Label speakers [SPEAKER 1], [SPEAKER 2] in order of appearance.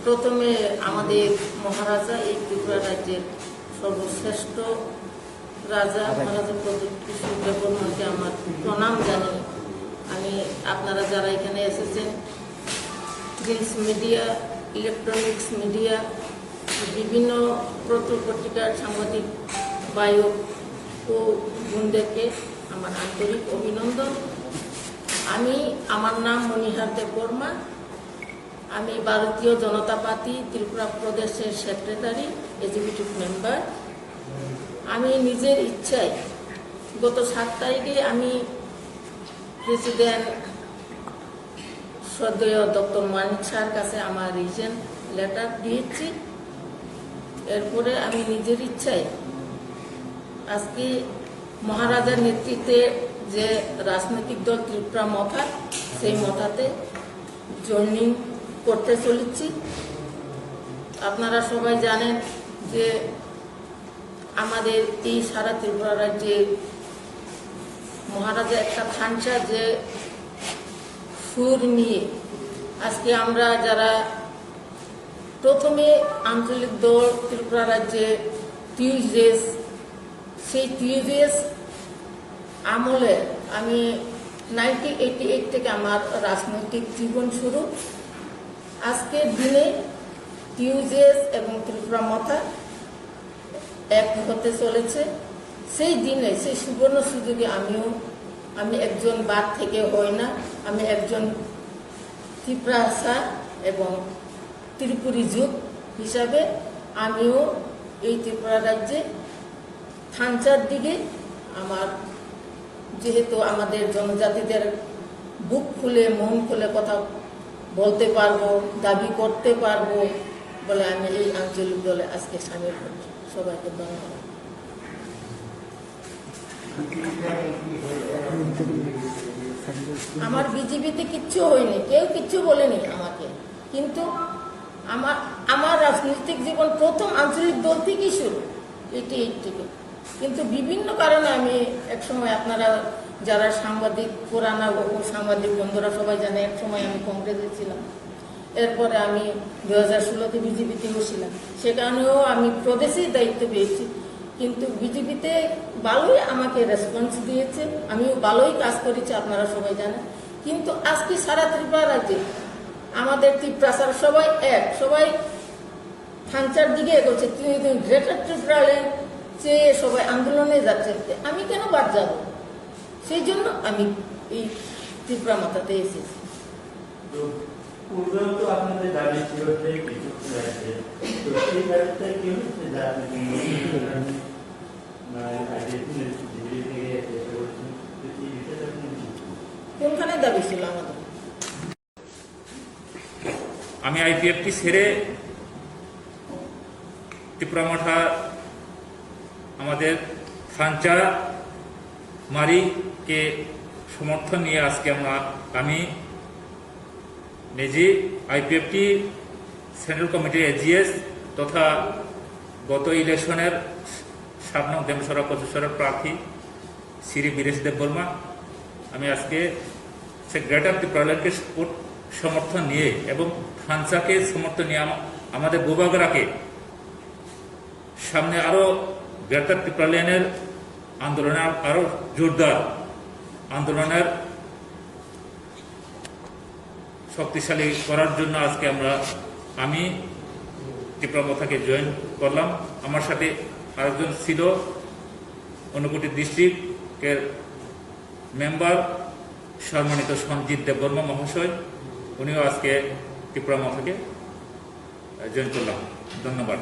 [SPEAKER 1] প্রথমে আমাদের মহারাজা এই ত্রিপুরা রাজ্যের সর্বশ্রেষ্ঠ রাজা মহারাজা প্রযুক্তি সুব্রহ্মণ্যকে আমার প্রণাম জানাই। আমি আপনারা যারা এখানে এসেছেন, প্রিন্ট মিডিয়া, ইলেকট্রনিক্স মিডিয়া, বিভিন্ন পত্র-পত্রিকার সাংবাদিক বায়ক ও বোনদেরকে আমার আন্তরিক অভিনন্দন। আমার নাম মণিহার দেববর্মা। আমি ভারতীয় জনতা পার্টি ত্রিপুরা প্রদেশের সেক্রেটারি, এক্সিকিউটিভ মেম্বার। আমি নিজের ইচ্ছায় গত 7 তারিখে আমি প্রেসিডেন্ট শ্রদ্ধেয় ডক্টর মানিক স্যার কাছে আমার রিজেন লেটার দিয়েছি। এরপরে আমি নিজের ইচ্ছায় আজকে মহারাজার নেতৃত্বে যে রাজনৈতিক দল ত্রিপুরা মথা, সেই মথাতে জয়েনিং করতে চলেছি। আপনারা সবাই জানেন যে আমাদের এই সারা ত্রিপুরা রাজ্যে মহারাজা একটা খানসা যে সুর নিয়ে আজকে আমরা যারা প্রথমে আঞ্চলিক দল ত্রিপুরা রাজ্যে টিউজডেস, সেই টিউজডেস আমলে আমি 1988 থেকে আমার রাজনৈতিক জীবন শুরু। আজকের দিনে টিউজডেস এবং ত্রিপুরা মথা এক হতে চলেছে। সেই দিনে, সেই সুবর্ণ সুযোগে আমি একজন বাদ থেকে হই না, আমি একজন ত্রিপুরাসা এবং ত্রিপুরী যুগ হিসাবে আমিও এই ত্রিপুরা রাজ্যে থানচার দিকে আমার, যেহেতু আমাদের জনজাতিদের বুক খুলে মন খুলে কথা বলতে পারবো, দাবি করতে পারবো বলে আমি এই আঞ্চলিক দলে আজকে সামিল করছি। সবাইকে ধন্যবাদ। আমার বিজেপিতে কিচ্ছু হয়নি, কেউ কিচ্ছু বলেনি আমাকে, কিন্তু আমার রাজনৈতিক জীবন প্রথম আঞ্চলিক দল থেকেই শুরু, 88 থেকে। কিন্তু বিভিন্ন কারণে আমি একসময়, আপনারা যারা সাংবাদিক, পুরানা সাংবাদিক বন্ধুরা সবাই জানে, এক সময় আমি কংগ্রেসে ছিলাম। এরপরে আমি 2016-তে বিজেপিতে বসছিলাম, সেখানেও আমি প্রদেশেই দায়িত্ব পেয়েছি। কিন্তু বিজেপিতে ভালোই আমাকে রেসপন্স দিয়েছে, আমিও ভালোই কাজ করেছি, আপনারা সবাই জানেন। কিন্তু আজকে সারা ত্রিপুরা রাজ্যে আমাদের ত্রিপুরাসার সবাই এক, সবাই থানচার দিকে এগোচ্ছে। তুমি গ্রেটার ত্রিপুরালে চেয়ে সবাই আন্দোলনে যাচ্ছে, আমি কেন বাদ যাব? সেই জন্য আমি এই ত্রিপুরা মাথাতে এসেছি। কোনখানে দাবি ছিল আমাদের?
[SPEAKER 2] আমি আইপিএফটি ছেড়ে ত্রিপুরা মাঠা আমাদের থানচা মারিকে সমর্থন নিয়ে আজকে আমি নিজে আইপিএফটি সেন্ট্রাল কমিটির এজিএস তথা গত ইলেকশনের 7 নং দেমসরা পঁচিশরের প্রার্থী শ্রী বীরেশ দেববর্মা, আমি আজকে সে গ্রেটার ত্রিপুরাকে সমর্থন নিয়ে এবং থানচাকে সমর্থন নিয়ে আমাদের বুবাগরাকে সামনে আরো গ্রেটার ত্রিপুরালেনের আন্দোলনের আরো জোরদার আন্দোলনের শক্তিশালী করার জন্য আজকে আমি ত্রিপুরা মথাকে জয়েন করলাম। আমার সাথে আরেকজন ছিল ঊনকোটি ডিস্ট্রিক্টের মেম্বার সম্মানিত সঞ্জিত দেববর্মা মহাশয়, উনিও আজকে ত্রিপুরা মথাকে জয়েন করলাম। ধন্যবাদ।